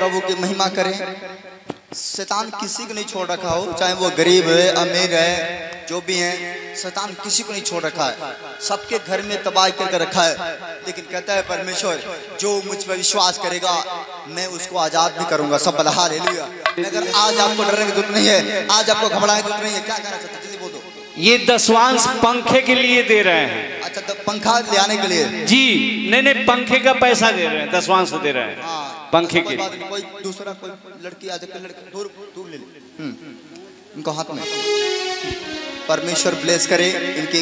प्रभु की महिमा करें। शैतान किसी को नहीं छोड़ रखा हो, चाहे वो गरीब है अमीर है जो भी है, शैतान किसी को नहीं छोड़ रखा है, सबके घर में तबाही करके रखा है। लेकिन कहता है परमेश्वर जो मुझ पर विश्वास करेगा मैं उसको आजाद भी करूंगा। सब बोला हालेलुया। अगर आज आपको डरने की जरूरत नहीं है, आज आपको घबराने की जरूरत नहीं है। क्या कहना चाहते जल्दी बोल दो। ये दसवांश पंखे के लिए दे रहे हैं। अच्छा पंखा ले आने के लिए जी, नहीं पंखे का पैसा दे रहे हैं, दसवांश दे रहे हैं। हाँ, पंखे के कोई दूसरा कोई लड़की आ जाए, लड़की दूर ले ले इनको हाथ में। परमेश्वर ब्लेस करे इनके,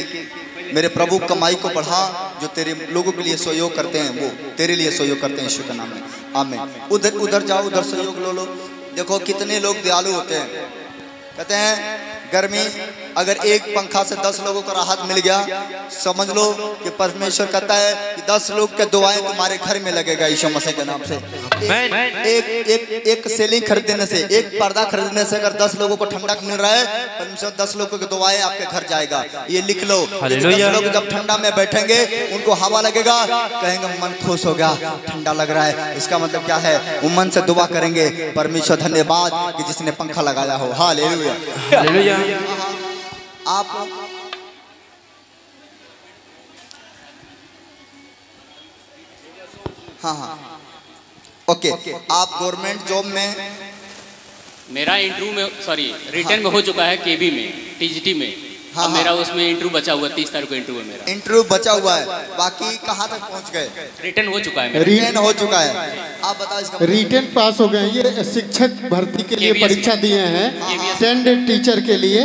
मेरे प्रभु कमाई को बढ़ा, जो तेरे लोगों के लिए सहयोग करते हैं वो तेरे लिए सहयोग करते हैं, यीशु के नाम में आमीन। उधर जाओ, उधर सहयोग लो। देखो कितने लोग दयालु होते हैं। कहते हैं गर्मी अगर एक पंखा से 10 लोगों को राहत मिल गया, समझ लो कि परमेश्वर कहता है कि 10 लोग के दुआएं तुम्हारे घर में लगेगा यीशु मसीह के नाम से। एक सेलिंग खरीदने से, एक पर्दा खरीदने से अगर 10 लोगों को ठंडक मिल रहा है, परमेश्वर 10 लोगों की दुआएं आपके घर जाएगा। ये लिख लो। 10 लोग जब ठंडा में बैठेंगे उनको हवा लगेगा, कहेंगे मन खुश हो गया, ठंडा लग रहा है। इसका मतलब क्या है? वो मन से दुआ करेंगे, परमेश्वर धन्यवाद कि जिसने पंखा लगाया हो। Hallelujah hallelujah. आप हाँ ओके। आप गवर्नमेंट जॉब में? मेरा इंटरव्यू में रिटर्न में हो चुका है, केबी में, टीजीटी में। हाँ, मेरा उसमें इंटरव्यू बचा हुआ, 30 तारीख को इंटरव्यू है मेरा। इंटरव्यू बचा हुआ है, बाकी कहाँ तक पहुँच गए? रिटर्न हो चुका है, रिटर्न हो चुका है। आप बताओ इसका। रिटर्न पास हो गए। ये शिक्षक भर्ती के लिए परीक्षा दिए हैं, स्टैंडर्ड टीचर के लिए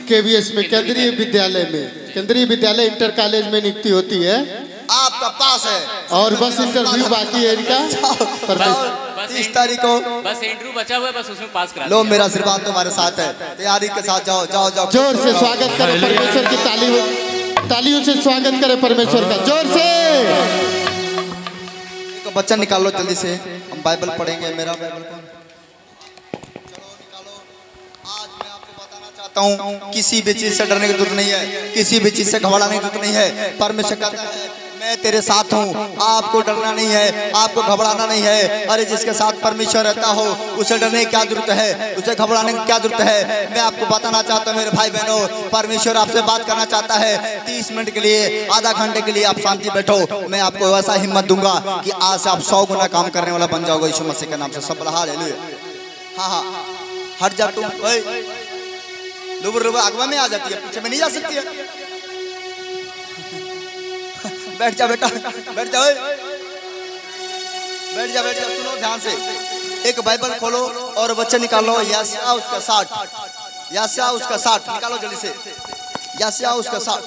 केवीएस में, केंद्रीय विद्यालय में, केंद्रीय विद्यालय इंटर कॉलेज में नियुक्ति होती है। आपका पास है और बस इंटरव्यू बाकी है इनका। 30 तारीख को बस इंटरव्यू बचा हुआ है, बस उसमें पास करा लो। मेरा आशीर्वाद तुम्हारे साथ है, तैयारी के साथ जाओ जाओ जाओ। जोर से स्वागत करें परमेश्वर की तालियों से स्वागत करें परमेश्वर का, जोर से। बच्चा निकालो जल्दी से, हम बाइबल पढ़ेंगे। मेरा बाइबल कौन? किसी भी चीज से डरने की जरूरत नहीं है, किसी भी चीज से घबराने की जरूरत नहीं है। परमेश्वर कहता है मैं तेरे साथ हूँ, आपको डरना नहीं है, आपको घबराना नहीं है। अरे जिसके साथ परमेश्वर रहता हो उसे डरने की क्या जरूरत है, उसे घबराने की क्या जरूरत है। मैं आपको बताना चाहता हूँ मेरे भाई बहनों, परमेश्वर आपसे बात करना चाहता है। 30 मिनट के लिए, आधा घंटे के लिए आप शांति बैठो, मैं आपको वैसा हिम्मत दूंगा कि आज से आप 100 गुना काम करने वाला बन जाओगे यीशु मसीह के नाम से। सब हालेलुया। हाँ हट जा तुम, अगवा में आ जाती है, पीछे में नहीं जा सकती है। बैठ जा बेटा, बैठ जा, बैठ जा, बैठ जा। सुनो ध्यान से, एक बाइबल खोलो और बच्चे निकालो। यशायाह उसका 60, यशायाह उसका 60 निकालो जल्दी से। यशायाह उसका 60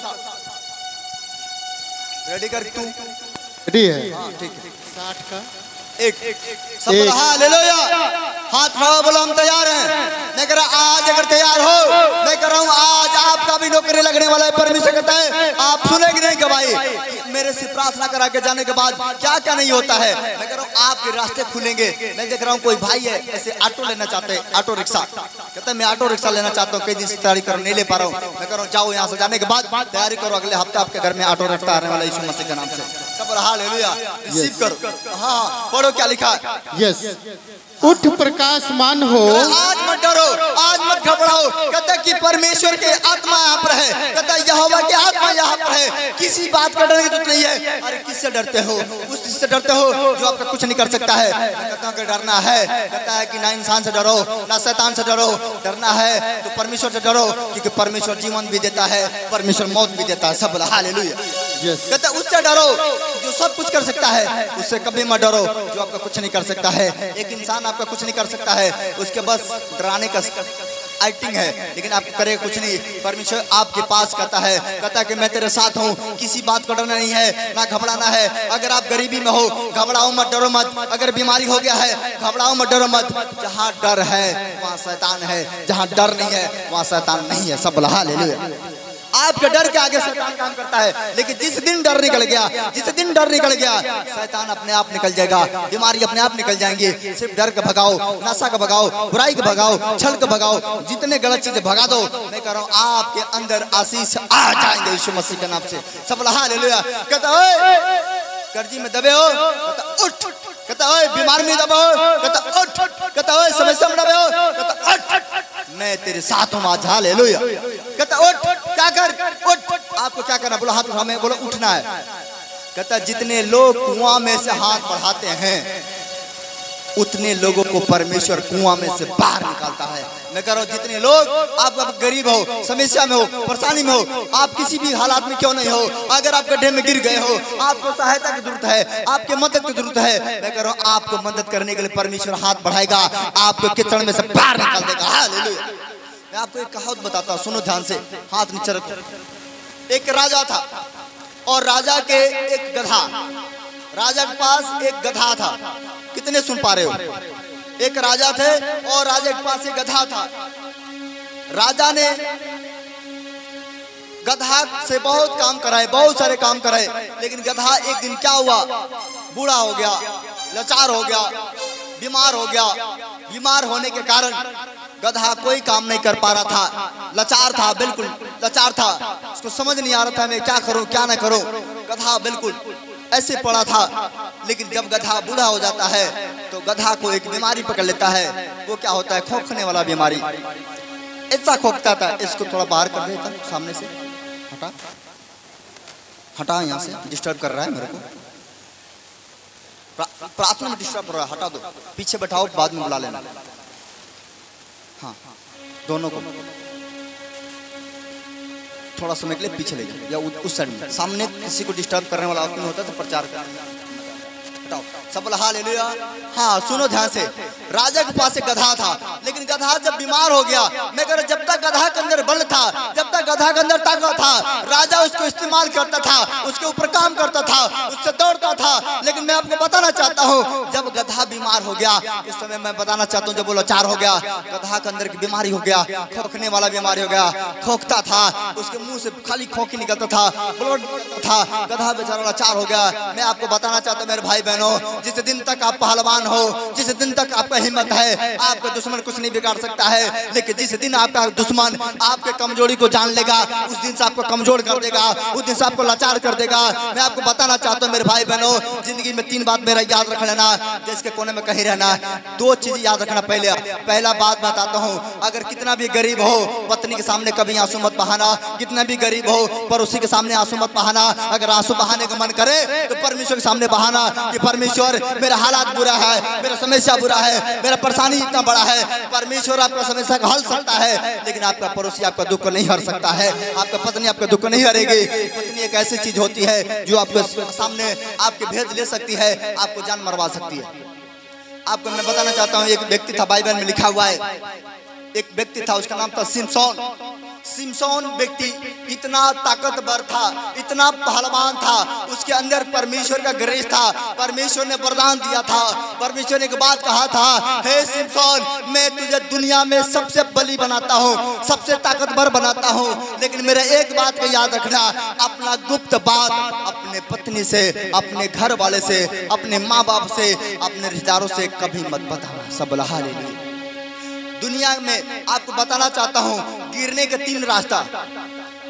रेडी कर तू? रेडी है? हाँ ठीक है। 60 का एक सब हालेलुया। हाथ उठाओ, बोलो हम तैयार हैं। मैं कह रहा आज अगर तैयार हो, मैं कह रहा हूँ आज आपका भी नौकरी लगने वाला है। परमेश्वर कहता है आप सुनेंगे नहीं गवाही, मेरे से प्रार्थना करा के जाने के बाद क्या क्या नहीं होता है। मैं कह रहा हूँ आपके रास्ते खुलेंगे। मैं देख रहा हूँ कोई भाई है ऐसे ऑटो लेना चाहते हैं, ऑटो रिक्शा। कहता है मैं ऑटो रिक्शा लेना चाहता हूँ, कई दिन से तैयारी करो, नहीं ले पा रहा हूँ। मैं कह रहा हूँ जाओ यहाँ से जाने के बाद तैयारी करो, अगले हफ्ते आपके घर में ऑटो रिक्शा आने वाला यीशु मसीह के नाम से। सब हालेलुया, रिसीव करो। हाँ पढ़ो क्या लिखा है। यस, उठ प्रकाशमान हो। आज मत डरो, आज मत घबराओ। कहता है कि परमेश्वर के आत्मा यहाँ पर है, कहता है यहोवा की आत्मा यहाँ पर है। किसी बात का डरने की जरूरत नहीं है। अरे किससे डरते हो? उस चीज से डरते हो जो आपका कुछ नहीं कर सकता है। कहता हूँ कि डरना है, कहता है कि ना इंसान से डरो ना शैतान से डरो, डरना है तो परमेश्वर से डरो, क्योंकि परमेश्वर जीवन भी देता है, परमेश्वर मौत भी देता है। सब हालेलुया। कहता है उससे डरो जो सब कुछ कर सकता है, उससे कभी मत डरो जो आपका कुछ नहीं कर सकता है। एक इंसान आपका कुछ नहीं कर सकता है, उसके बस डराने का एक्टिंग है, लेकिन आप करे कुछ नहीं। परमेश्वर आपके पास कहता है कि मैं तेरे साथ हूँ, किसी बात को डरना नहीं है, ना घबराना है। अगर आप गरीबी में हो घबराओ मत, डरो मत। अगर बीमारी हो गया है घबराओ मत, डरो मत। जहाँ डर है वहाँ शैतान है, जहाँ डर नहीं है वहाँ शैतान नहीं है। सब हालेलुया। आपके डर के आगे शैतान काम करता है, लेकिन जिस दिन डर निकल गया, जिस दिन डर निकल गया, शैतान अपने आप निकल जाएगा, बीमारी अपने आप निकल जाएंगी। सिर्फ डर के भगाओ, नशा का भगाओ, बुराई के भगाओ, छल के भगाओ, जितने गलत चीजें भगा दो। मैं कह रहा हूँ आपके अंदर आशीष आ जाएंगे यीशु मसीह के नाम से। सब हालेलुया। कहता कर्जी में दबे हो, कहता उठ, कहता ओए बीमार में दबो, कहता उठ, कहता ओए समस्या में दबो, कहता उठ, मैं तेरे साथ हूं आज, हालेलुया। कहता उठ, क्या कर, उठ, आपको क्या करना, बोला हाथ उठाओ, बोला उठना है। कहता जितने लोग कुआं में से हाथ बढ़ाते हैं उतने लोगों को परमेश्वर कुआं में से बाहर निकालता है। मैं कह रहा हूं जितने लोग, आप गरीब हो, समस्या में हो, परेशानी में हो, आप किसी भी हालात में क्यों नहीं हो, अगर आप गड्ढे में गिर गए हो, आपको सहायता की जरूरत है, आपके मदद की जरूरत है, मैं कह रहा हूं आपको मदद करने के लिए परमेश्वर हाथ बढ़ाएगा, आपको कीचड़ में से बाहर निकाल देगा, हालेलुया। मैं आपको एक कहावत बताता हूं, सुनो ध्यान से, हाथ नीचे रखो। एक राजा था और राजा के एक गधा, राजा के पास एक गधा था। कितने सुन पा रहे हो? एक राजा थे और राजा के पास एक गधा था। राजा ने गधा से बहुत काम कराए, बहुत सारे काम कराए, लेकिन गधा एक दिन क्या हुआ, बूढ़ा हो गया, लाचार हो गया, बीमार हो गया। बीमार होने के कारण गधा कोई काम नहीं कर पा रहा था, लाचार था, बिल्कुल लाचार था, उसको समझ नहीं आ रहा था मैं क्या करूं क्या ना करूं। गधा बिल्कुल ऐसे पड़ा था। लेकिन जब गधा बूढ़ा हो जाता है तो गधा को एक बीमारी पकड़ लेता है, वो क्या होता है, खोखने वाला बीमारी। ऐसा खोखता था, इसको थोड़ा बाहर कर देता, सामने से हटा, हटा, यहाँ से डिस्टर्ब कर रहा है मेरे को, प्रार्थना में डिस्टर्ब कर रहा है, हटा दो, पीछे बैठाओ, बाद में बुला लेना। हाँ, दोनों को थोड़ा समय के लिए पीछे ले जाओ या उस साइड में। सामने किसी को डिस्टर्ब करने वाला आदमी होता तो प्रचार करना। हटाओ, सब बोला हालेलुया। हाँ, सुनो ध्यान से। राजा के पास एक गधा था, लेकिन गधा जब बीमार हो गया, मैं कह रहा जब तक गधा के अंदर बल था, जब तक गधा के अंदर ताकत था, राजा उसको इस्तेमाल करता था, उसके ऊपर काम करता था, उससे दौड़ता था। लेकिन मैं आपको बताना चाहता हूँ, जब गधा बीमार हो गया, उस समय मैं बताना चाहता हूँ, जब वो लाचार हो गया, गधा के अंदर की बीमारी हो गया, खोखने वाला बीमारी हो गया, खोखता था, उसके मुंह से खाली खोखी निकलता था, ब्लड था, गधा बेचारा लाचार हो गया। मैं आपको बताना चाहता हूँ मेरे भाई बहनों, जिस दिन तक आप पहलवान हो, जिस दिन तक आपका हिम्मत है, आपका दुश्मन कुछ नहीं बिगाड़ सकता है। लेकिन जिस दिन आपका दुश्मन आपके कमजोरी को जान लेगा, उस दिन से आपको कमजोर कर देगा, उस दिन से आपको लाचार कर देगा। मैं आपको बताना चाहता हूँ मेरे भाई बहनों, जिंदगी में 3 बात मेरा याद रख लेना, देश के कोने में कहीं रहना, 2 चीज याद रखना। पहला बात बताता हूँ, अगर कितना भी गरीब हो, पत्नी के सामने कभी आंसू मत बहाना। कितना भी गरीब हो, पड़ोसी के सामने आंसू मत बहाना। अगर आंसू बहाने का मन करे तो परमेश्वर के सामने बहाना कि परमेश्वर मेरा हालात बुरा है, मेरा समस्या बुरा है, मेरा परेशानी इतना बड़ा है। परमेश्वर आपका समस्या का हल सकता है, लेकिन आपका पड़ोसी आपका दुख नहीं हर सकता है, आपका पत्नी आपका दुख नहीं हरेगी। पत्नी एक ऐसी चीज होती है जो आपके सामने आपके भेद ले सकती है, आपको जान मरवा सकती है। आपको मैं बताना चाहता हूँ, एक व्यक्ति था, बाइबल में लिखा हुआ है, एक व्यक्ति था, उसका नाम था सिमसोन। सिमसोन व्यक्ति इतना ताकतवर था, इतना पहलवान था, उसके अंदर परमेश्वर का ग्रेस था, परमेश्वर ने वरदान दिया था। परमेश्वर ने एक बात कहा था, हे सिमसोन, मैं तुझे दुनिया में सबसे बली बनाता हूँ, सबसे ताकतवर बनाता हूँ, लेकिन मेरा एक बात को याद रखना, अपना गुप्त बात अपने पत्नी से, अपने घर वाले से, अपने माँ बाप से, अपने रिश्तेदारों से कभी मत बताना। सब बोला हालेलुया। दुनिया में आपको बताना चाहता हूँ, गिरने के 3 रास्ता,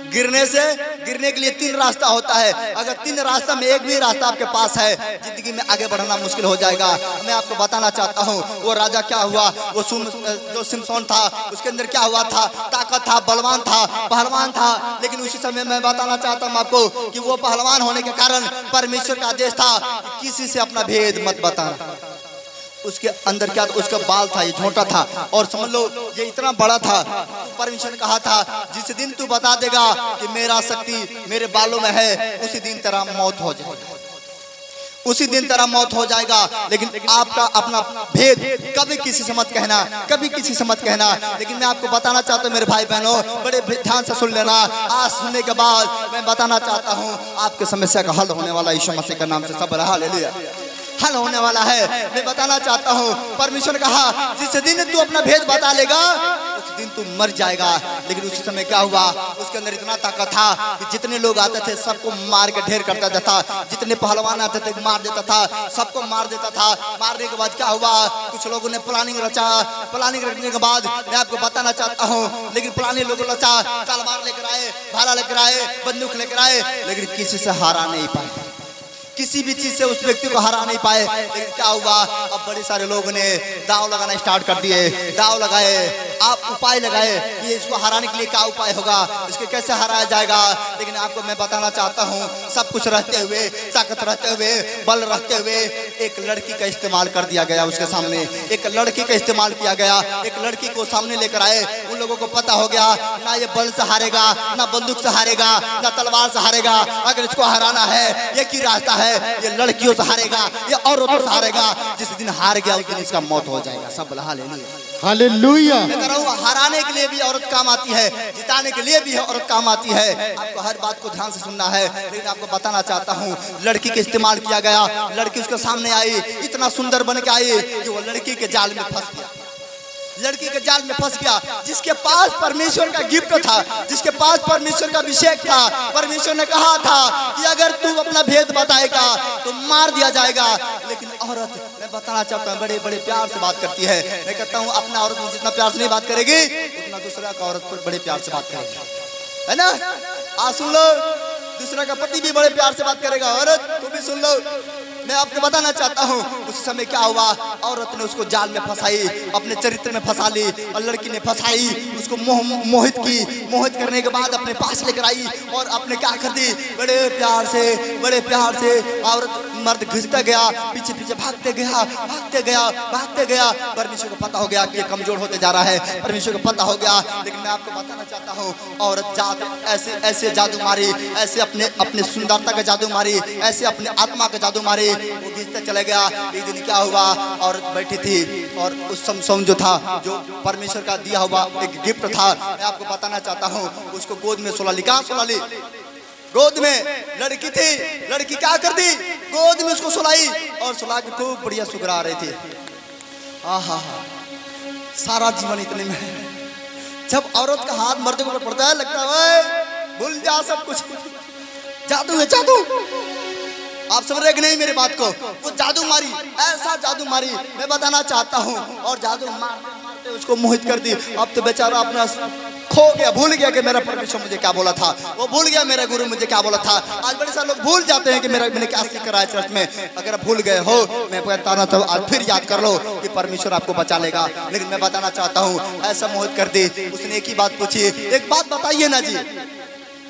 गिरने के लिए 3 रास्ता होता है। अगर 3 रास्ता में एक भी रास्ता आपके पास है, जिंदगी में आगे बढ़ना मुश्किल हो जाएगा। मैं आपको बताना चाहता हूँ, वो राजा क्या हुआ, वो जो सिमसोन था, उसके अंदर क्या हुआ था, ताकत था, बलवान था, पहलवान था। लेकिन उसी समय मैं बताना चाहता हूँ आपको कि वो पहलवान होने के कारण परमेश्वर का आदेश था, किसी से अपना भेद मत बताना। उसके अंदर क्या था, उसका बाल था, ये छोटा था, और समझ लो ये इतना बड़ा था। परमेश्वर ने कहा था, जिस दिन तू बता देगा कि मेरा शक्ति मेरे बालों में है, उसी दिन तेरा मौत हो जाएगा, उसी दिन तेरा मौत हो जाएगा। लेकिन आपका अपना भेद कभी किसी से मत कहना, कभी किसी से मत कहना। लेकिन मैं आपको बताना चाहता हूँ मेरे भाई बहनों, बड़े ध्यान से सुन लेना। आज सुनने के बाद मैं बताना चाहता हूँ, आपके समस्या का हल होने वाला यीशु मसीह के नाम से। सब हालेलुया। हल होने वाला है। मैं बताना चाहता हूँ, परमेश्वर ने कहा, जिस दिन तू अपना भेद बता लेगा, उस दिन तू मर जाएगा। लेकिन उसी समय क्या हुआ, उसके अंदर इतना ताकत था कि जितने लोग आते थे सबको मार के ढेर करता था, जितने पहलवान आते थे मार देता था, सबको मार देता था। मारने के बाद क्या हुआ, कुछ लोगों ने प्लानिंग रचा। प्लानिंग रखने के बाद मैं आपको बताना चाहता हूँ, लेकिन प्लानिंग लोगों रचा, तलवार लेकर आए, भाला लेकर आए, बंदूक लेकर आए, लेकिन किसी से हारा नहीं पाए, किसी भी चीज से उस व्यक्ति को हरा नहीं पाए। लेकिन क्या हुआ, अब बड़े सारे लोगों ने दाव लगाना स्टार्ट कर दिए, दाव लगाए, आप उपाय लगाए, ये इसको हराने के लिए क्या उपाय होगा, इसको कैसे हराया जाएगा। लेकिन आपको मैं बताना चाहता हूँ, सब कुछ रहते हुए, ताकत रहते हुए, बल रहते हुए, एक लड़की का इस्तेमाल कर दिया गया उसके सामने, एक लड़की का इस्तेमाल किया गया, एक लड़की को सामने लेकर आए। उन लोगों को पता हो गया ना ये बल से हारेगा, ना बंदूक से हारेगा, ना तलवार से हारेगा। अगर इसको हराना है एक ही रास्ता है, ये लड़कियों से हारेगा, ये औरतों से हारेगा। जिस दिन हार गया उस दिन इसका मौत हो जाएगा। सब हालेलुया। हराने के लिए भी औरत काम आती है, जिताने के लिए भी औरत काम आती है। आपको हर बात को ध्यान से सुनना है। लेकिन आपको बताना चाहता हूँ, लड़की का इस्तेमाल किया गया, लड़की उसके सामने आई, इतना सुंदर बन के आई कि वो लड़की के जाल में फंस गया, लड़की के जाल में फंस गया। जिसके पास परमेश्वर का गिफ्ट था, जिसके पास परमेश्वर का अभिषेक था, परमेश्वर ने कहा था कि अगर तू अपना भेद बताएगा तो मार दिया जाएगा। लेकिन औरत, मैं बताना चाहता हूँ, बड़े बड़े प्यार से बात करती है। मैं कहता हूँ अपना औरत में जितना प्यार से नहीं बात करेगी उतना दूसरा का औरत पर बड़े प्यार से बात करेगी, है ना। आज सुन लो, दूसरा का पति भी बड़े प्यार से बात करेगा। औरत तू भी सुन लो, मैं आपको बताना चाहता हूँ उस समय क्या हुआ। औरत ने उसको जाल में फंसाई, अपने चरित्र में फंसा ली, और लड़की ने फंसाई, उसको मोहित की। मोहित करने के बाद अपने पास लेकर आई और अपने क्या कर दी, बड़े प्यार से, बड़े प्यार से औरत, मर्द घिसता गया, पीछे पीछे भागते गया, भागते गया, भागते गया। परमेश्वर को पता हो गया कि ये कमजोर होते जा रहा है, परमेश्वर को पता हो गया। लेकिन मैं आपको बताना चाहता हूँ, औरत ऐसे ऐसे जादू मारी, ऐसे अपने सुंदरता का जादू मारी, ऐसे अपने आत्मा का जादू मारी, वो घिसते चले गया। एक दिन क्या हुआ, औरत बैठी थी और उस समसोन जो था, जो परमेश्वर का दिया हुआ एक गिफ्ट था, मैं आपको बताना चाहता हूँ, उसको गोद में सुला ली। कहाँ सुला ली? गोद में। लड़की थी, लड़की क्या कर दी, गोद में उसको सुलाई, और सुला के खूब बढ़िया सुगरा रही थी। आहा, सारा जीवन इतने में। जब औरत का हाथ मर्द के ऊपर पड़ता है, लगता है भूल जा सब कुछ, जादू है, जादू। आप समझ रहे कि नहीं मेरी बात को? वो जादू मारी, ऐसा जादू मारी, मैं बताना चाहता हूँ। और जादू मारते मारते उसको मोहित कर दी। अब तो बेचारा अपना खो गया, भूल गया कि मेरा परमेश्वर मुझे क्या बोला था, वो भूल गया मेरा गुरु मुझे क्या बोला था। आज बड़े सारे लोग भूल जाते हैं कि मैंने क्या सीख करा है चर्च में। अगर भूल गए हो, मैं बताना तो आज फिर याद कर लो कि परमेश्वर आपको बचा लेगा। लेकिन मैं बताना चाहता हूँ, ऐसा मोहित कर दी। उसने एक ही बात पूछी, एक बात बताइए ना जी।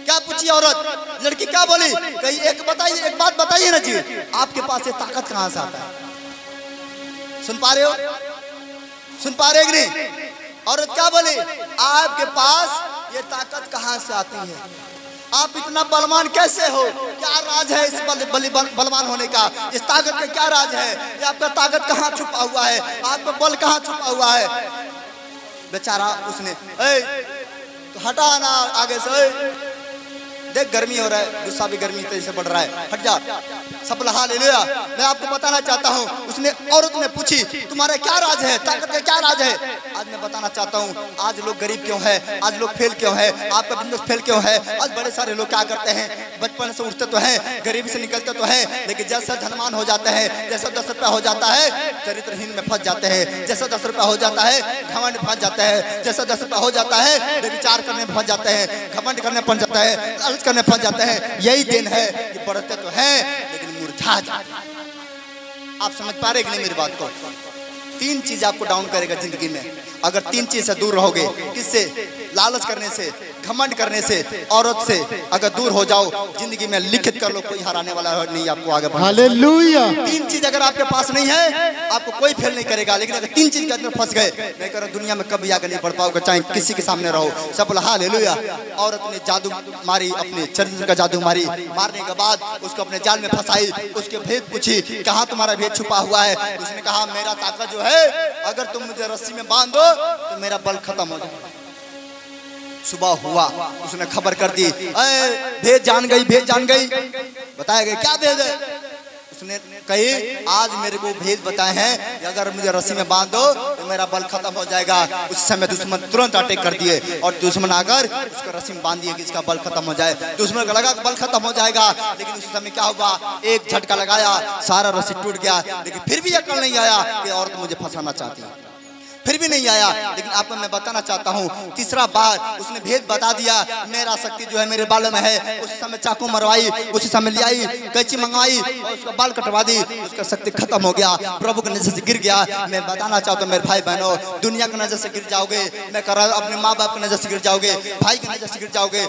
क्या पूछी औरत? लड़की क्या बोली? कही एक बताइए, एक बात बताइए ना जी, आपके पास ये ताकत कहाँ से आता है? सुन पा रहे हो? सुन पा रहे कि नहीं? औरत क्या बोली? आपके पास ये ताकत कहाँ से आती है? आप इतना बलवान कैसे हो? क्या राज है इस बलवान होने का? इस ताकत का क्या राज है? ये आपका ताकत कहाँ छुपा हुआ है? आपका बल कहाँ छुपा हुआ है? बेचारा उसने, तो हटा ना आगे से, देख गर्मी हो रहा है, गुस्सा भी गर्मी तेजी से बढ़ रहा है, हट जा। सब हालेलुया। मैं आपको बताना चाहता हूँ, उसने, औरत ने पूछी, तुम्हारा क्या राज है, ताकत का क्या राज है? आज मैं बताना चाहता हूँ, आज लोग गरीब क्यों है, आज लोग फेल क्यों है, आपका बिजनेस फेल क्यों है? आज बड़े सारे लोग क्या करते हैं, बचपन से उठते तो हैं, गरीबी से निकलते तो हैं, लेकिन जैसा धनवान हो जाते हैं, जैसा 10 रुपया हो जाता है, चरित्रहीन में फंस जाते हैं। जैसा 10 रुपया हो जाता है, घमंड में फंस जाता है। जैसा 10 रुपया हो जाता है, व्यभिचार करने में फंस जाते हैं, घमंड करने फंस जाता है, लालच करने फंस जाते हैं। यही दिन है कि बढ़ते तो हैं लेकिन मुरझा जाते हैं। आप समझ पा रहे कि नहीं मेरी बात को? 3 चीज आपको डाउन करेगा जिंदगी में। अगर 3 चीज से दूर रहोगे, किससे? लालच करने से, घमंड करने से, औरत से अगर दूर हो जाओ, जिंदगी में लिखित कर लो, कोई हराने वाला नहीं आपको आगे बढ़ना। हालेलुया। 3 चीज अगर आपके पास नहीं है, आपको कोई फेल नहीं करेगा। लेकिन अगर 3 चीज के अंदर फंस गए, मैं कह रहा हूं दुनिया में कभी आगे नहीं बढ़ पाओगे, चाहे किसी के सामने रहो। सब हालेलुया। औरत ने जादू मारी, अपने चरित्र का जादू मारी। मारने के बाद उसको अपने जाल में फंसाई, उसके भेद पूछी, कहाँ तुम्हारा भेद छुपा हुआ है? उसने कहा मेरा ताकत जो है, अगर तुम मुझे रस्सी में बांध दो तो मेरा बल खत्म हो जाएगा। सुबह हुआ, उसने खबर कर दी, भेद जान गई, भेद जान गई। बताया गया क्या भेद है? उसने कही आज मेरे को भेद बताए हैं, अगर मुझे रस्सी में बांध दो तो मेरा बल खत्म हो जाएगा। उस समय दुश्मन तुरंत अटैक कर दिए, और दुश्मन आकर उसको रस्सी में बांध दिए कि इसका बल खत्म हो जाए। दुश्मन को लगा बल खत्म हो जाएगा, लेकिन उस समय क्या हुआ, एक झटका लगाया, सारा रस्सी टूट गया। लेकिन फिर भी अकल नहीं आया कि औरत मुझे फंसाना चाहती है। फिर भी नहीं आया। लेकिन आपको मैं बताना चाहता हूँ, तीसरा बार उसने भेद बता दिया। मेरा शक्ति जो है मेरे बालों में है। उस समय चाकू मरवाई, उसी समय ले आई, कैंची मंगवाई और उसका बाल कटवा दी। उसका शक्ति खत्म हो गया, प्रभु की नजर से गिर गया। मैं बताना चाहता हूँ मेरे भाई बहनों, दुनिया की नजर से गिर जाओगे, मैं कर रहा अपने माँ बाप की नजर से गिर जाओगे, भाई की नजर से गिर जाओगे,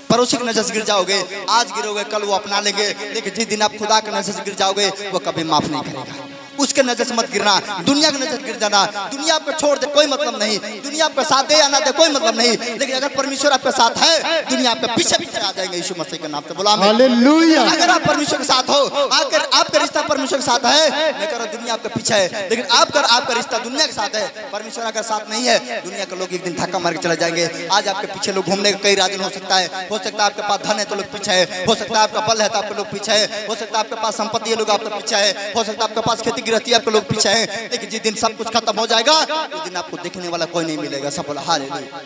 पड़ोसी की नजर से गिर जाओगे। आज गिरोगे कल वो अपना लेंगे, लेकिन जिस दिन आप खुदा की नजर से गिर जाओगे वो कभी माफ नहीं करेगा। उसके नजर से मत गिरना, दुनिया की नजर गिर जाना। दुनिया आपको छोड़ दे कोई मतलब नहीं, दुनिया आपका साथ दे या ना दे कोई मतलब नहीं, लेकिन अगर परमेश्वर आपके साथ है, दुनिया आपके पीछे पीछे आ जाएंगे यीशु मसीह के नाम से। बोला हालेलुया। अगर आप परमेश्वर के साथ हो, अगर आपका रिश्ता परमेश्वर के साथ है, मैं कह रहा हूं दुनिया आपके पीछे है, लेकिन आपका रिश्ता दुनिया के साथ है, परमेश्वर अगर साथ नहीं है, दुनिया के लोग एक दिन धक्का मार के चले जाएंगे। आज आपके पीछे लोग घूमने का कई राजन हो सकता है आपके पास धन है तो लोग पीछे है, हो सकता है आपका बल है तो आपके लोग पीछे है, हो सकता है आपके पास संपत्ति है लोग आपके पीछे है, हो सकता है आपके पास खेती गृहस्थी है आपके लोग पीछे है। लेकिन जिस दिन सब कुछ खत्म हो जाएगा, उस दिन आपको देखने वाला कोई नहीं मिलेगा। सब बोला हालेलुया।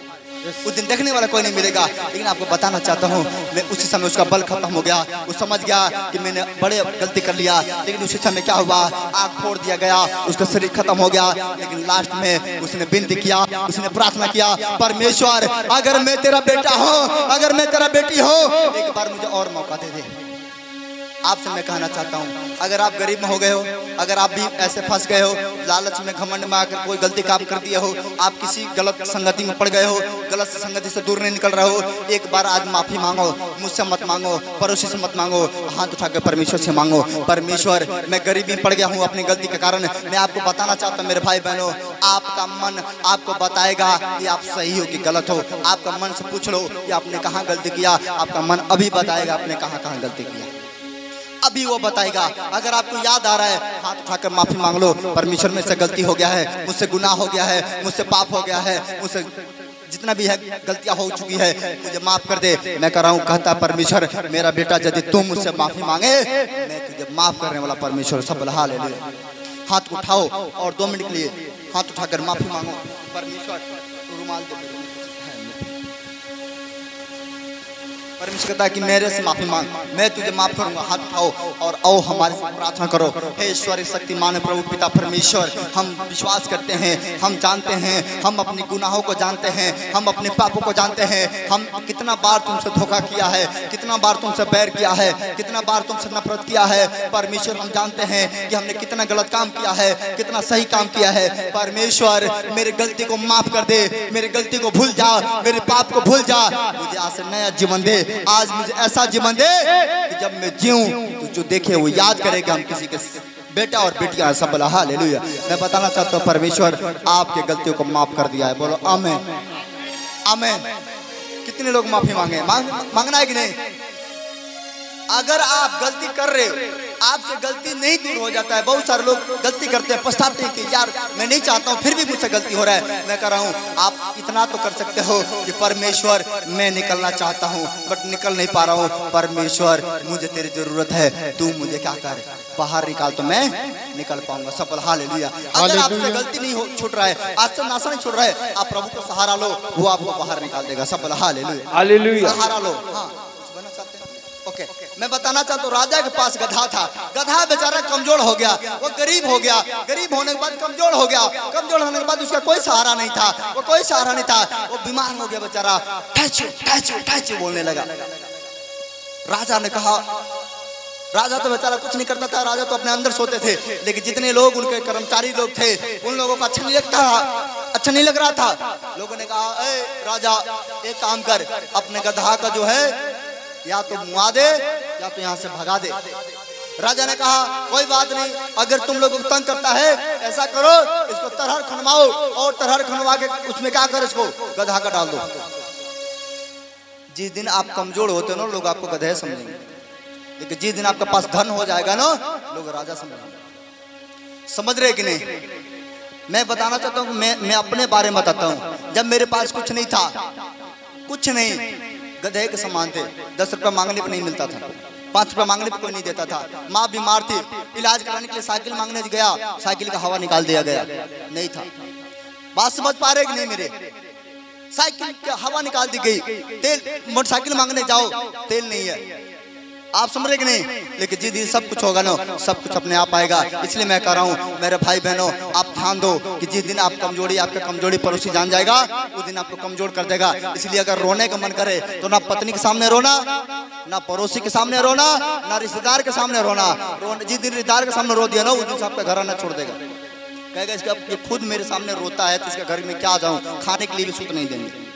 उस दिन देखने वाला कोई नहीं मिलेगा। लेकिन आपको बताना चाहता हूँ, मैं उसी समय उसका बल खत्म हो गया, वो समझ गया कि मैंने बड़े गलती कर लिया। लेकिन उसी समय क्या हुआ, आग फोड़ दिया गया, उसका शरीर खत्म हो गया। लेकिन लास्ट में उसने विनती किया, उसने प्रार्थना किया, परमेश्वर अगर मैं तेरा बेटा हूँ, अगर मैं तेरा बेटी हूँ, एक बार मुझे और मौका दे दे। आपसे मैं कहना चाहता हूँ, अगर आप गरीब में हो गए हो, अगर आप भी ऐसे फंस गए हो, लालच में घमंड में आकर कोई गलती काम कर दिए हो, आप किसी गलत संगति में पड़ गए हो, गलत संगति से दूर नहीं निकल रहे हो, एक बार आज माफी मांगो। मुझसे मत मांगो, पड़ोसी से मत मांगो, हाथ उठा कर परमेश्वर से मांगो। परमेश्वर मैं गरीबी में पड़ गया हूँ अपनी गलती के कारण। मैं आपको बताना चाहता हूँ मेरे भाई बहनों, आपका मन आपको बताएगा कि आप सही हो कि गलत हो। आपका मन से पूछ लो कि आपने कहाँ गलती किया, आपका मन अभी बताएगा आपने कहाँ गलती किया, अभी वो बताएगा। अगर आपको याद आ रहा है, हाथ उठाकर माफी मांग लो, परमेश्वर में से गलती हो गया है, मुझसे गुनाह हो गया है, मुझसे पाप हो गया है, मुझसे जितना भी है गलतियां हो चुकी है, मुझे माफ कर दे। मैं कह रहा हूँ, कहता परमेश्वर मेरा बेटा यदि तुम मुझसे माफी मांगे, मैं तुझे माफ करने वाला परमेश्वर। सब हालेलुया। हाथ उठाओ और 2 मिनट के लिए हाथ उठाकर माफी मांगो। परमेश्वर रुमाल दे, परमेश्वर कहता है कि मेरे से माफी मांग, मैं तुझे माफ करूंगा। हाथ उठाओ और आओ हमारे साथ प्रार्थना करो। हे ईश्वरी शक्तिमान प्रभु पिता परमेश्वर, हम विश्वास करते हैं, हम जानते हैं, हम अपने गुनाहों को जानते हैं, हम अपने पापों को जानते हैं। हम कितना बार तुमसे धोखा किया है, कितना बार तुमसे बैर किया है, कितना बार तुमसे नफरत किया है। परमेश्वर हम जानते हैं कि हमने कितना गलत काम किया है, कितना सही काम किया है। परमेश्वर मेरी गलती को माफ कर दे, मेरी गलती को भूल जा, मेरे पाप को भूल जा, मुझे आज से नया जीवन दे। आज मुझे ऐसा जीवन दे कि जब मैं जीऊं तो जो देखे वो याद करे कि हम किसी के बेटा और बेटियां। सब बोला हालेलुया। मैं बताना चाहता हूँ परमेश्वर आपके गलतियों को माफ कर दिया है। बोलो आमीन, आमीन। कितने लोग माफी मांगे? मांगना है कि नहीं? अगर आप गलती कर रहे हो, आपसे गलती नहीं दूर हो जाता है। बहुत सारे लोग गलती करते हैं, पछताते हैं कि यार मैं नहीं चाहता हूँ फिर भी मुझसे गलती हो रहा है। मैं कह रहा हूँ आप इतना तो कर सकते हो कि परमेश्वर मैं निकलना चाहता हूँ बट निकल नहीं पा रहा हूँ, परमेश्वर मुझे तेरी जरूरत है, तू मुझे क्या कर बाहर निकाल तो मैं निकल पाऊंगा। सफल हालेलुया। अगर आपसे गलती नहीं छूट रहा है, आज से नासा नहीं छूट रहा है, आप प्रभु को सहारा लो, वो आपको बाहर निकाल देगा। सफल हालेलुया, हालेलुया। सहारा लो। हाँ, बनना चाहते हैं? ओके, मैं बताना चाहता हूँ राजा के पास गधा था। गधा बेचारा कमजोर हो गया, वो गरीब हो गया, गरीब होने के बाद कमजोर हो गया, कमजोर होने के बाद उसका कोई सहारा नहीं था, वो कोई सहारा नहीं था, वो बीमार हो गया बेचारा, टैचू टैचू टैचू बोलने लगा। राजा ने कहा, राजा तो बेचारा कुछ नहीं करता था, राजा तो अपने अंदर सोते थे, लेकिन जितने लोग उनके कर्मचारी लोग थे उन लोगों को अच्छा नहीं लग रहा था। लोगों ने कहा ए राजा एक काम कर, अपने गधा का जो है या तो मुआ दे या तो यहाँ से भगा दे। राजा ने कहा कोई बात नहीं, अगर तुम लोगों को तंग करता है ऐसा करो, इसको तरहर खनवाओ और तरहर खनवा के उसमें क्या करो, इसको गधा का डाल दो। जिस दिन आप कमजोर होते हो ना, लोग आपको गधे समझेंगे, लेकिन जिस दिन आपके पास धन हो जाएगा ना, लोग राजा समझेंगे। समझ रहे कि नहीं? मैं बताना चाहता हूँ, मैं अपने बारे में बताता हूँ। जब मेरे पास कुछ नहीं था, कुछ नहीं, गधे के समान थे, 10 रुपया मांगने पर नहीं मिलता था, 5 रुपया मांगने पर कोई नहीं देता था। माँ बीमार थी, इलाज कराने के लिए साइकिल मांगने गया, साइकिल का हवा निकाल दिया गया, नहीं था। बात समझ पा रहे कि नहीं मेरे? साइकिल की हवा निकाल दी गई। तेल, मोटरसाइकिल मांगने जाओ, तेल नहीं है। आप समझ रहे कि नहीं? लेकिन जिस दिन सब कुछ होगा ना, सब कुछ अपने आप आएगा। इसलिए मैं कह रहा हूँ मेरे भाई बहनों, आप ध्यान दो कि जिस दिन आप कमजोरी, आपके कमजोरी पड़ोसी जान जाएगा, उस दिन आपको कमजोर कर देगा। इसलिए अगर रोने का मन करे तो ना पत्नी के सामने रोना, ना पड़ोसी के सामने रोना, ना रिश्तेदार के सामने रोना। जिस दिन रिश्तेदार के सामने रो दिया ना, उस दिन आपका घर आना छोड़ देगा। कहेगा इसका ये खुद मेरे सामने रोता है तो इसके घर में क्या जाऊँ, खाने के लिए भी सूत नहीं देंगे।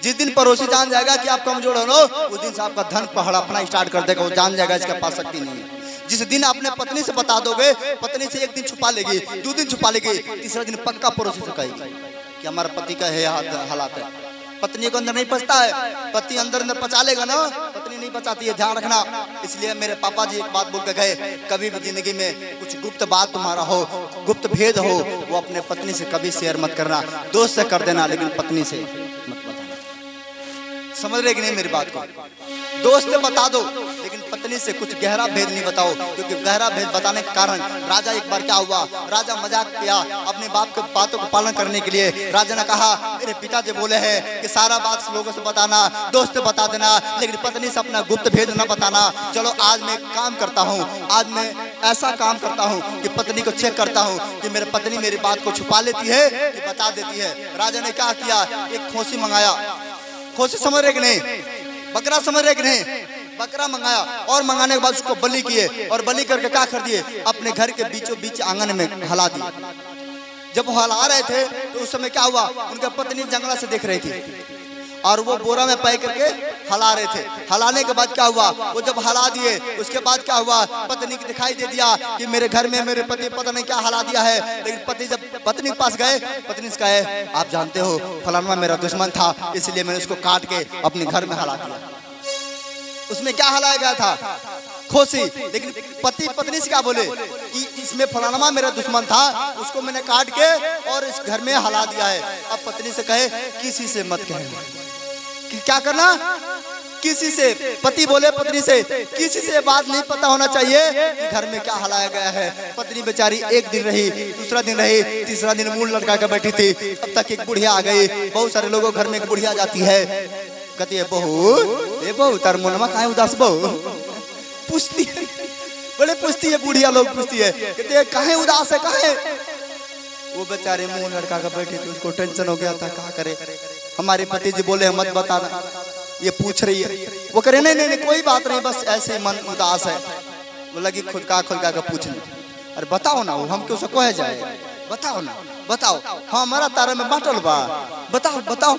जिस दिन पड़ोसी जान जाएगा कि आप कमजोर हो ना, उस दिन से आपका धन हड़पना स्टार्ट कर देगा। वो जान जाएगा इसके पास शक्ति नहीं है। जिस दिन आपने पत्नी से बता दोगे, पत्नी से एक दिन छुपा लेगी, 2 दिन छुपा लेगी, तीसरा दिन पक्का पड़ोसी से कहेगी कि हमारा पति का है हालात है। पत्नी को अंदर नहीं पचता है, पति अंदर पचा लेगा ना, पत्नी नहीं पचाती है, ध्यान रखना। इसलिए मेरे पापा जी एक बात बोल के गए, कभी भी जिंदगी में कुछ गुप्त बात तुम्हारा हो, गुप्त भेद हो, वो अपने पत्नी से कभी शेयर मत करना। दोस्त से कर देना, लेकिन पत्नी से मत बताना। समझ रहे कि नहीं मेरी बात को? दोस्त से बता दो, लेकिन पत्नी से कुछ गहरा भेद नहीं बताओ, क्योंकि गहरा भेद बताने के कारण राजा एक बार क्या हुआ, राजा मजाक किया अपने बाप के बातों को पालन करने के लिए। राजा ने कहा मेरे पिताजी बोले हैं कि सारा बात लोगों से बताना, दोस्त से बता देना, लेकिन पत्नी से अपना गुप्त भेद न बताना। चलो आज मैं काम करता हूँ, आज मैं ऐसा काम करता हूँ कि पत्नी को चेक करता हूँ कि मेरी पत्नी मेरी बात को छुपा लेती है कि बता देती है। राजा ने क्या किया, एक खोसी मंगाया। खोसी समझ रहे कि नहीं? बकरा समझ रहे कि नहीं? बकरा मंगाया और मंगाने के बाद उसको बलि किए, और बलि करके क्या कर दिए, अपने घर के बीचों बीच आंगन में हला दिए। जब वो हला रहे थे तो उस समय क्या हुआ, उनकी पत्नी जंगला से देख रही थी और वो बोरा में पैक करके हला रहे थे। हलाने के बाद क्या हुआ, वो जब हला दिए उसके बाद क्या हुआ, पत्नी को दिखाई दे दिया कि मेरे घर में मेरे पति पता नहीं क्या हला दिया है। लेकिन पति जब पत्नी के पास गए, पत्नी से कहे आप जानते हो फलाना मेरा दुश्मन था, इसलिए मैंने उसको काट के अपने घर में हला दिया। उसमें क्या हलाया गया था, खोसी। लेकिन पति पत्नी से क्या बोले कि इसमें फलाना मेरा दुश्मन था, उसको मैंने काट के और इस घर में हला दिया है। अब पत्नी से कहे किसी से मत कहना, क्या करना, किसी से। पति बोले पत्नी से किसी से बात नहीं पता होना चाहिए कि घर में क्या हलाया गया है। पत्नी बेचारी एक दिन रही, दूसरा दिन रही, तीसरा दिन मुंह लटका के बैठी थी। अब तक एक बुढ़िया आ गई। बहुत सारे लोगों घर में एक बुढ़िया जाती है, कहती है बहू तार मुनमा काहे उदास बहू, पूछती है, बड़े पूछती है बुढ़िया लोग, पूछती है, कहते हैं काहे उदास है काहे। वो बेचारे मुंह लटका के बैठी थी, उसको टेंशन हो गया था, क्या करे। हमारे पति जी बोले मत बताना, ये पूछ रही है। वो करे नहीं कोई बात नहीं, बस ऐसे मन उदास है। वो लगी खुद का पूछने, अरे बताओ ना, हम क्यों से कहे जाए, बताओ ना, बताओ हमारा तारा में बाटल बा, बताओ।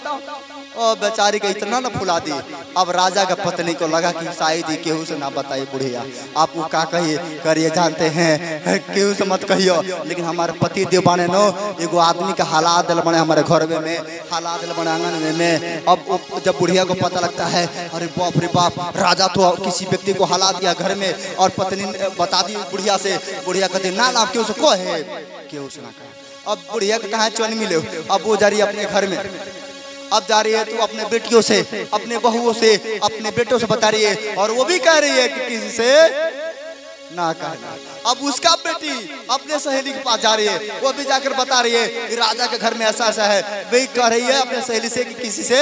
और बेचारी का इतना न फुला दी। अब राजा का पत्नी को लगा कि शायद ही केहू से ना बताइए बुढ़िया, आप वो क्या कहिए करिए, जानते हैं केहू से मत कहियो। लेकिन हमारे पति देव बने नो, एगो आदमी का हालात दिल बने हमारे घर में, हालात दिल बने आंगन में। अब जब बुढ़िया को पता लगता है, अरे बाप रे बाप, राजा तो किसी व्यक्ति को हला दिया घर में, और पत्नी बता दी बुढ़िया से। बुढ़िया कहती ना केहू से कहे, केहू से ना कहे। अब बुढ़िया को कहाँ चैन मिले। अब वो जा रही है अपने घर में, अब जा रही है तो अपने बेटियों से, अपने बहुओं से, अपने बेटों से बता रही है, और वो भी कह रही है कि किसी से ना कहना। अब उसका बेटी अपने सहेली के पास जा रही है, वो भी जाकर बता रही है कि राजा के घर में ऐसा ऐसा है। वही कह रही है अपने सहेली से कि किसी से,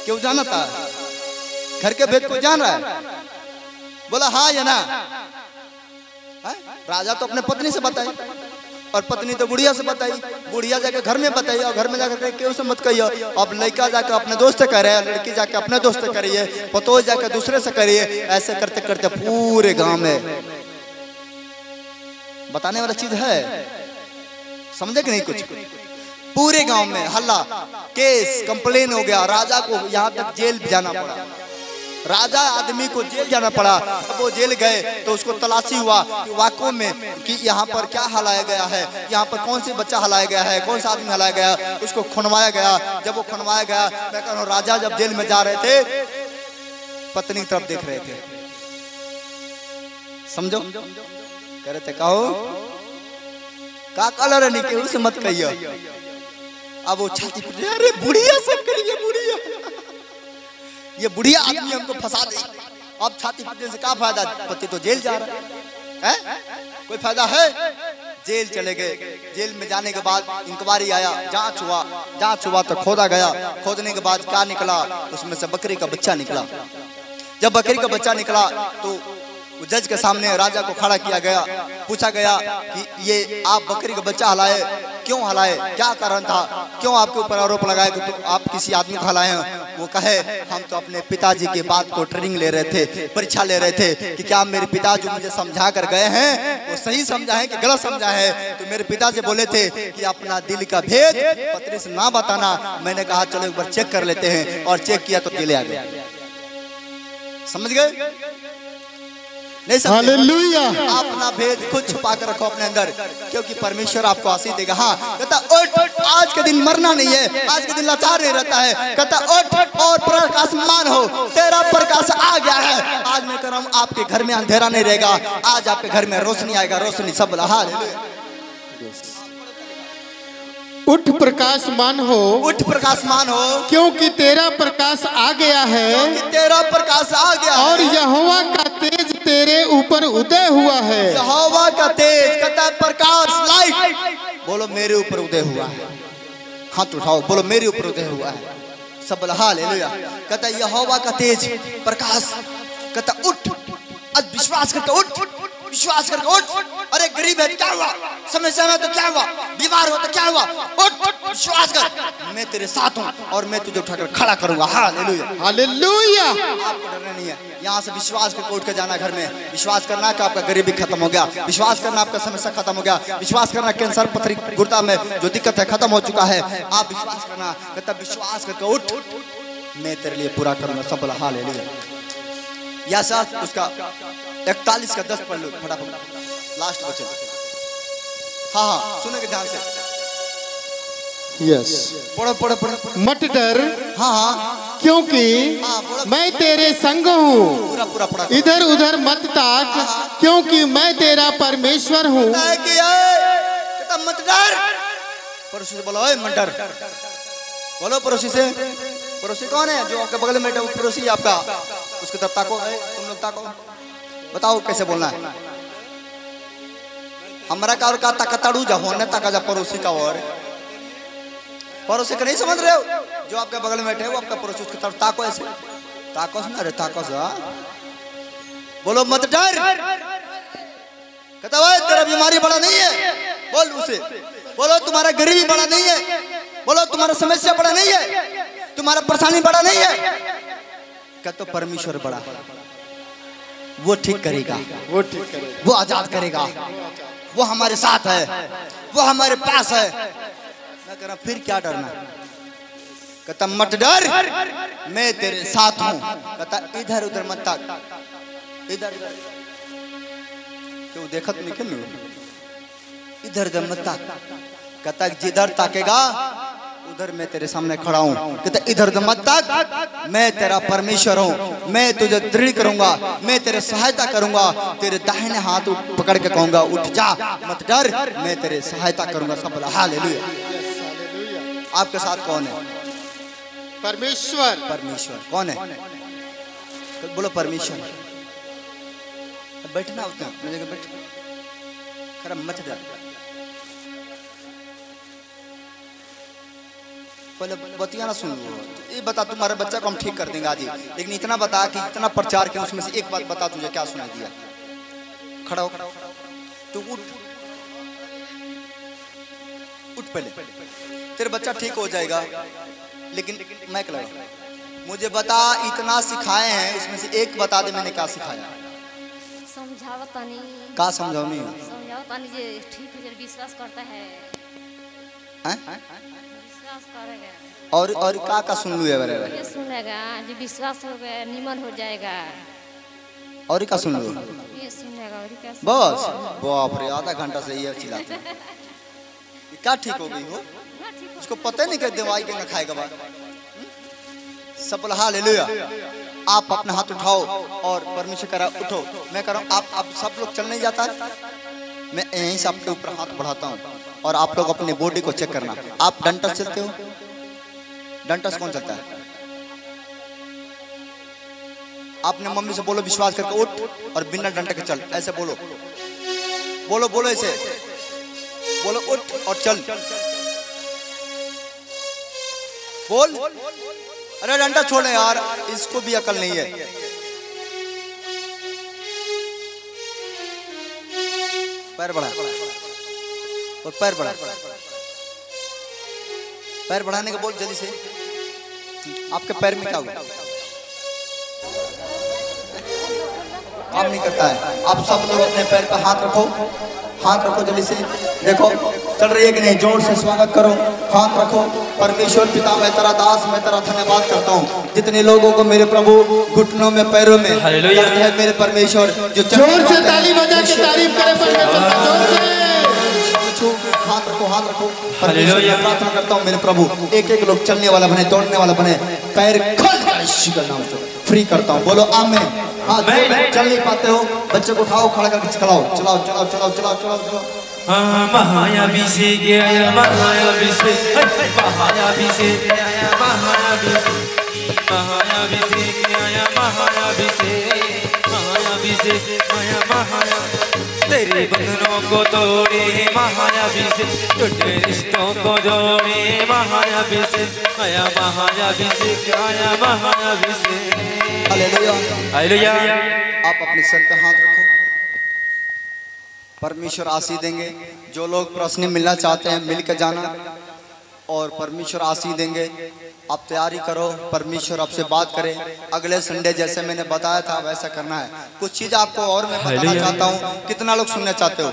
क्यों जानता है घर के भेद को जान रहा है। बोला हाँ या ना, राजा तो अपने पत्नी से बताई और पत्नी तो बुढ़िया से बताई, बुढ़िया जाकर घर में बताई और घर में जाकर केहू से मत कहियो। अब लड़का जाकर अपने दोस्त से करे, लड़की जाकर अपने दोस्त से करिए, पतोह जाकर दूसरे से करिए। ऐसे करते करते पूरे गांव में बताने वाला चीज है, समझे कि नहीं कुछ। पूरे गांव में हल्ला, केस, कंप्लेन हो गया। राजा को यहाँ तक जेल जाना पड़ा, राजा आदमी को जेल जाना पड़ा। अब वो जेल गए तो उसको तलाशी हुआ कि वाकई में कि यहाँ पर क्या हलाया गया है, यहाँ पर कौन सी बच्चा हलाया गया है, कौन सा आदमी हलाया गया। उसको खुनवाया गया। जब वो खुनवाया गया, मैं कह रहा हूँ राजा जब जेल में जा रहे थे, पत्नी की तरफ देख रहे थे, समझो, कह रहे थे कहो का कलर नहीं, केहू से मत कहियो। अब वो छाती पीट, अरे बुढ़िया सब करिए, बुढ़िया ये बुढ़िया आदमी हमको फंसा दे। अब छाती पीटने से क्या फायदा, पति तो जेल जा रहा है, कोई फायदा है। जेल चले गए। जेल में जाने के बाद इंक्वायरी आया, जांच हुआ तो खोदा गया। खोदने के बाद क्या निकला, उसमें से बकरी का बच्चा निकला। जब बकरी का बच्चा निकला तो जज के सामने राजा को खड़ा किया गया, पूछा गया कि ये आप बकरी का बच्चा हलाए, क्यों हलाए, क्या कारण था, क्यों आपके ऊपर आरोप लगाए कि तो आप किसी आदमी को हलाए हैं। वो कहे हम तो अपने पिताजी की बात को ट्रेनिंग ले रहे थे, परीक्षा ले रहे थे कि क्या मेरे पिता जो मुझे समझा कर गए हैं वो सही समझा है कि गलत समझा है। तो मेरे पिताजी बोले थे कि अपना दिल का भेद पत्नी से ना बताना। मैंने कहा चलो एक बार चेक कर लेते हैं, और चेक किया तो केले आ गए। समझ गए? नहीं समझे? हालेलुया। अपना भेद खुद छुपा कर रखो अपने अंदर, क्योंकि परमेश्वर आपको आशीष देगा। हाँ, कहता उठ, आज के दिन मरना नहीं है, आज के दिन लाचार नहीं रहता है। कहता उठ और प्रकाशमान हो, तेरा प्रकाश आ गया है। आज मैं कह रहा हूँ आपके घर में अंधेरा नहीं रहेगा, आज आपके घर में रोशनी आएगा, रोशनी सब हालेलुया। उठ प्रकाशमान हो, उठ प्रकाशमान हो, क्योंकि तेरा प्रकाश आ गया है, क्योंकि तेरा प्रकाश आ गया है, और यहोवा का तेज तेरे ऊपर उदय हुआ है। यहोवा का तेज, कहता है प्रकाश, लाइट, बोलो मेरे ऊपर उदय हुआ है। हाथ उठाओ, बोलो मेरे ऊपर उदय हुआ है। सब हालेलुया। कहता है यहोवा का तेज, प्रकाश। कहता उठ, आज विश्वास करके उठ, विश्वास करके उठ। अरे गरीब है तो क्या हुआ, समस्या में तो क्या हुआ, बीमार हो तो क्या हुआ, उठ, विश्वास कर, मैं तेरे साथ हूँ और मैं तुझे उठाकर खड़ा करूंगा। Hallelujah, hallelujah. आपको डरना नहीं है, यहाँ से विश्वास करके उठ के जाना घर में। विश्वास करना कि आपका गरीबी खत्म हो गया, विश्वास करना आपका समस्या खत्म हो गया, विश्वास करना कैंसर पथरी गुर्दा में जो दिक्कत है खत्म हो चुका है। आप विश्वास करना, कहता विश्वास करके उठ, मैं तेरे लिए पूरा करूंगा। सब हालेलुया। या साथ उसका 41 का 10 पढ़ लो फटाफट, लास्ट वचन। हाँ हाँ, सुनेंगे ध्यान से। यस, पढ़ो पढ़ो पढ़ो। मत डर, हाँ हाँ, क्योंकि मैं तेरे संग हूँ। पूरा पूरा पढ़ा। इधर उधर मत ताक, क्योंकि मैं तेरा परमेश्वर हूँ। मत डर। पड़ोसी से बोलो मत डर, बोलो पड़ोसी से। पड़ोसी कौन है? जो आपके बगल में बैठा, पड़ोसी आपका, उसकी तरफ ताको, तुम लोग ताको, बताओ कैसे बोलना है। हमारा का और का ताकताड़ू जा होने ताका जा पड़ोसी का, और पड़ोसी का नहीं समझ रहे हो? जो आपके बगल में बैठे वो आपका पड़ोसी, उसकी तरफ ताको, ऐसे ताको ना रे, ताको सा, बोलो मत डर। कहता भाई तेरा बीमारी बड़ा नहीं है, बोल उसे। बोलो तुम्हारा गरीबी बड़ा नहीं है, बोलो तुम्हारा समस्या बड़ा नहीं है, तुम्हारा परेशानी बड़ा नहीं है। कहता तो परमेश्वर बड़ा है, वो ठीक करेगा, वो ठीक करेगा, वो आजाद करेगा, वो हमारे साथ है, वो हमारे पास है। मैं कह रहा फिर क्या डरना। कहता मत डर, मैं तेरे साथ हूँ। कहता इधर उधर मत ताक, इधर उधर क्यों देखत नहीं, क्यों इधर उधर मत ताक। कहता जिधर ताकेगा उधर मैं तेरे सामने खड़ा हूँ। कहता इधर उधर मत ताक, मैं तेरा परमेश्वर हूँ, मैं तुझे दृढ़ करूंगा, मैं तेरे सहायता करूंगा, तेरे दाहिने हाथ पकड़ के कहूंगा उठ जा, मत डर, मैं तेरे सहायता करूंगा। सब हालेलुया। आपके साथ कौन है? परमेश्वर। परमेश्वर कौन है? बोलो परमेश्वर। बैठना उतना अपनी जगह बैठ, खरा मत डर। पहले बतिया ना सुन लो, ये बता तुम्हारे बच्चा को हम ठीक कर देंगे आज ही, लेकिन इतना बता कि इतना प्रचार किया उसमें से एक बात बता, तुझे क्या सुनाई दिया? खड़ा हो, तू उठ, उठ पहले, तेरे बच्चा ठीक हो जाएगा। लेकिन मैं क्या लगा, मुझे बता, इतना सिखाए हैं उसमें से एक बता दे मैंने क्या सिखाया। समझावतानी का समझाओ नहीं समझावतानी जे ठीक है, विश्वास करता है, विश्वास करेगा। और का सुन लू है? ये सुनेगा जो विश्वास होगा निमन हो जाएगा। और का सुन लू? ये सुनेगा और क्या बस। बाप रे, आधा घंटा से ये चिल्लाते हैं। क्या ठीक हो गई हो? उसको पता नहीं कि दवाई के खाएगा बाद। सब हालेलुया। आप अपना हाथ उठाओ और परमेश्वर करा उठो। मैं कह रहा हूँ आप सब लोग चल नहीं जाता, मैं यहीं से आपके ऊपर हाथ बढ़ाता हूँ और आप लोग अपने बॉडी को चेक करना। आप डंटस चलते हो? डंटस कौन चलता है? आपने मम्मी से बोलो विश्वास करके उठ और बिना डंटे के चल, ऐसे बोलो, बोलो बोलो ऐसे बोलो, उठ और चल बोल। अरे डंडा छोड़े यार, इसको भी अकल नहीं है। पैर बढ़ा और पैर बढ़ा, पैर बढ़ाने का बोल जल्दी से। आपके पैर में क्या हुआ? काम नहीं करता है। आप सब लोग अपने पैर पर हाथ रखो, हाथ रखो जल्दी से। देखो चल रही है कि नहीं? जोर से स्वागत करो, हाथ रखो। परमेश्वर पिता मैं तेरा दास, मैं तेरा धन्यवाद करता हूँ। जितने लोगों को मेरे प्रभु घुटनों में पैरों में है मेरे परमेश्वर, जो जोर से ताली बजा के तारीफ करें परमेश्वर का, जोर से हाथ रखो, हाथ रखो। परमेश्वर मैं प्रार्थना करता हूँ मेरे प्रभु एक एक लोग चलने वाला बने, दौड़ने वाला बने, पैर खोल यीशु के नाम से फ्री करता हूँ। बोलो आमीन। हाँ चल नहीं पाते हो बच्चे को उठाओ, खड़ा करके चलाओ, चलाओ चलाओ चलाओ चलाओ चलाओ चलाओ। महायाभिषेक महायाभिषेक महायाभिषेक महायाभिषेक महायाभिषेक महायाभिषेक महायाभिषेक महायाभिषेक तेरे बंधनों को तोड़े महायाभिषेक, टूटे रिश्तों को जोड़े महायाभिषेक, आया महायाभिषेक, आया महायाभिषेक। Hallelujah hallelujah. आप अपने सर पे हाथ रखो। परमेश्वर आशीष देंगे। जो लोग पर्सनली मिलना चाहते हैं मिल के जाना और परमेश्वर आशीष देंगे। आप तैयारी करो, परमेश्वर आपसे बात करें। अगले संडे जैसे मैंने बताया था वैसा करना है। कुछ चीज़ आपको और मैं बताना चाहता हूँ। कितना लोग सुनना चाहते हो?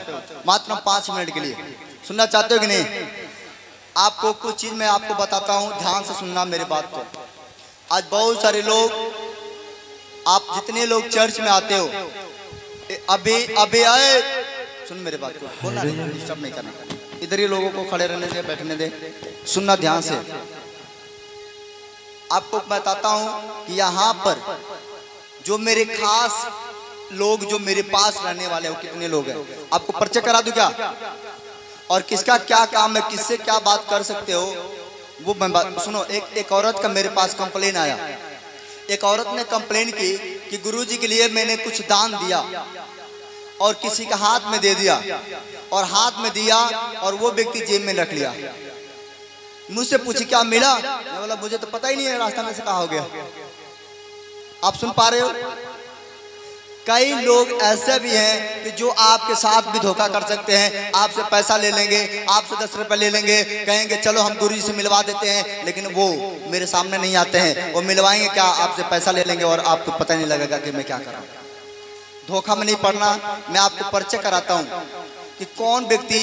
मात्र 5 मिनट के लिए सुनना चाहते हो कि नहीं? आपको कुछ चीज़ मैं आपको बताता हूँ, ध्यान से सुनना मेरी बात को। आज बहुत सारे लोग, आप जितने लोग चर्च में आते हो, अभी आए, सुन मेरे बात को, बोलना नहीं, डिस्टर्ब नहीं करना। इधर ही लोगों को खड़े रहने दे, बैठने दे, सुनना ध्यान से। आपको बताता हूं कि यहाँ पर जो मेरे खास लोग जो मेरे पास रहने वाले हो, कितने लोग हैं आपको परिचय करा दूं क्या? और किसका क्या काम है, किससे क्या बात कर सकते हो वो मैं बात सुनो। एक औरत का मेरे पास कंप्लेन आया। एक औरत ने कंप्लेन की कि गुरुजी के लिए मैंने कुछ दान दिया और किसी का हाथ में दे दिया और हाथ में दिया और वो व्यक्ति जेब में रख लिया। मुझसे पूछे क्या मिला? मैं बोला मुझे तो पता ही नहीं है, रास्ता में से कहाँ हो गया। आप सुन पा रहे हो? कई लोग ऐसे भी हैं कि जो आपके साथ भी धोखा कर सकते हैं। आपसे पैसा ले लेंगे, आपसे 10 रुपए ले लेंगे, कहेंगे चलो हम गुरुजी से मिलवा देते हैं, लेकिन वो मेरे सामने नहीं आते हैं। वो मिलवाएंगे क्या? आपसे पैसा ले लेंगे और आपको पता नहीं लगेगा कि मैं क्या कर रहा हूँ। धोखा में नहीं पड़ना। मैं आपको परिचय कराता हूँ कि कौन व्यक्ति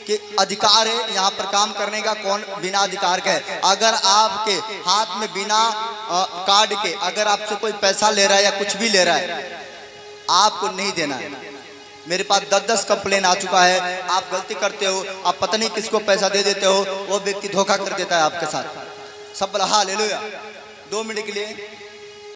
के अधिकार है यहाँ पर काम करने का, कौन बिना अधिकार का है। अगर आपके हाथ में बिना कार्ड के अगर आपसे कोई पैसा ले रहा है या कुछ भी ले रहा है, आपको नहीं देना है। मेरे पास 10-10 कंप्लेन आ चुका है। आप गलती करते हो, आप पता नहीं किसको पैसा दे देते हो, वो व्यक्ति धोखा कर देता है आपके साथ। सब बोला हालेलुया। 2 मिनट के लिए